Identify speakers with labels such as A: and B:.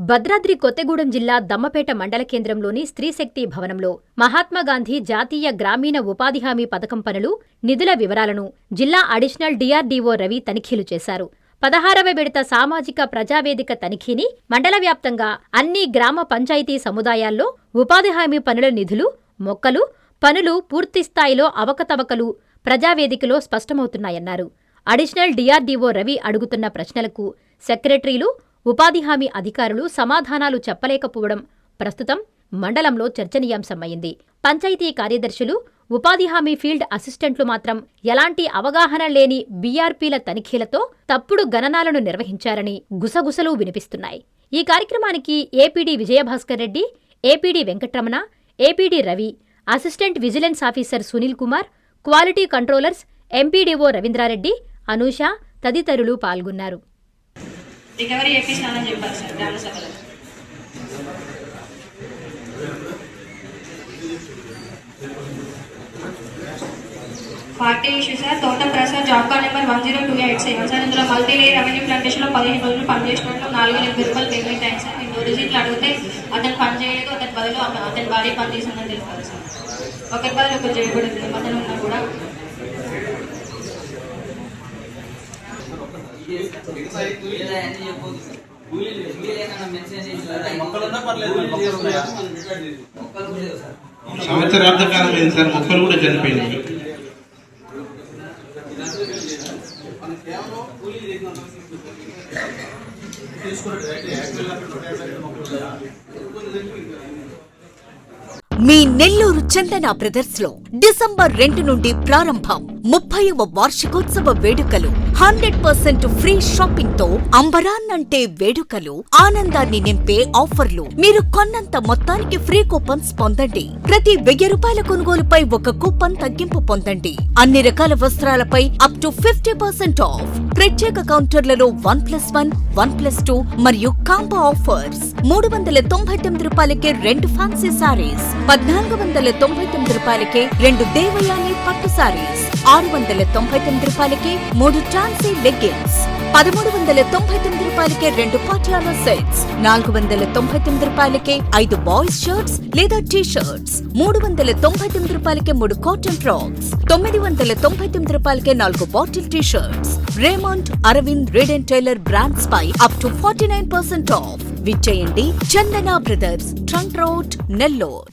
A: భద్రాద్రి కొత్తగూడెం జిల్లా దమ్మపేట మండల కేంద్రంలోని స్త్రీశక్తి భవనంలో మహాత్మాగాంధీ జాతీయ గ్రామీణ ఉపాధి హామీ పథకం పనులు, నిధుల వివరాలను జిల్లా అడిషనల్ డిఆర్డీఓ రవి తనిఖీలు చేశారు. 16వ విడత సామాజిక ప్రజావేదిక తనిఖీని మండల వ్యాప్తంగా అన్ని గ్రామ పంచాయతీ సముదాయాల్లో ఉపాధి హామీ పనుల నిధులు, మొక్కలు, పనులు పూర్తిస్థాయిలో అవకతవకలు ప్రజావేదికలో స్పష్టమవుతున్నాయన్నారు. అడిషనల్ డిఆర్డీఓ రవి అడుగుతున్న ప్రశ్నలకు సెక్రటరీలు, ఉపాధి హామీ అధికారులు సమాధానాలు చెప్పలేకపోవడం ప్రస్తుతం మండలంలో చర్చనీయాంశమైంది. పంచాయతీ కార్యదర్శులు, ఉపాధి హామీ ఫీల్డ్ అసిస్టెంట్లు మాత్రం ఎలాంటి అవగాహన లేని బీఆర్పీల తనిఖీలతో తప్పుడు గణనాలను నిర్వహించారని గుసగుసలు వినిపిస్తున్నాయి. ఈ కార్యక్రమానికి APD Vijayabhaskar Reddy, APD Venkatramana, APD Ravi, assistant vigilance officer Sunil Kumar, quality controllers MPDO Ravindra Reddy, Anusha తదితరులు పాల్గొన్నారు.
B: రికవరీ చేపిస్తానని చెప్పారు సార్ గ్రామ సభలో. పార్టీ ఇష్యూ సార్ తోట Prasad job card number 10287 sir. ఇందులో మల్టీ లేయర్ రెవెన్యూ ప్లాంటేషన్లో 15 రోజులు పనిచేసినట్లు 4,000 రూపాయలు పేమెంట్ అయింది సార్. ఇంకో రిజిట్లు అడిగితే అతను పని చేయలేదు, అతని బదులు అతని భార్య పని చేసిందని తెలిపారు సార్. ఒకరి బదులు ఒకరు చేయకూడదు, అతను ఉన్నా కూడా.
C: సంవత్సరాబ్ద కాలం అయింది సార్, మొక్కలు కూడా చనిపోయినాయి.
D: మీ నెల్లూరు చందన బ్రదర్స్ లో డిసెంబర్ 2 నుండి ప్రారంభం 30వ వార్షికోత్సవ వేడుకలు. 100% ఫ్రీ షాపింగ్ తో అంబరాన్నంటే వేడుకలు, ఆనందాన్ని నింపే ఆఫర్లు. మీరు కొన్నంత మొత్తానికి ఫ్రీ కూపన్స్ పొందండి. ప్రతి 1000 రూపాయల కొనుగోలుపై ఒక కూపన్ తగ్గింపు పొందండి. అన్ని రకాల వస్త్రాలపై అప్ టు 50% ఆఫ్. ప్రత్యేక కౌంటర్లలో 1+1, 1+2 మరియు కాంబో ఆఫర్స్. 399 రూపాయలకే 2 ఫ్యాన్సీ సారీస్, 1499 రూపాయలకే 2 దేవయాని పట్టు సారీస్, 699 రూపాయలకే 3 టాన్సీ లెగ్గిన్స్, 1399 రూపాయలకే 2 పాటియాలా సెట్స్, 499 రూపాయలకే 5 బాయ్స్ షర్ట్స్ లేదా టీ షర్ట్స్, 399 రూపాయలకే 3 కాటన్ ఫ్రాక్స్, 999 రూపాయలకే 4 bottle T shirts. Raymond, Arvind, Reid and Taylor brands పై అప్ టు 49% ఆఫ్. విచ్చేయండి Chandana brothers, trunk road, Nellore.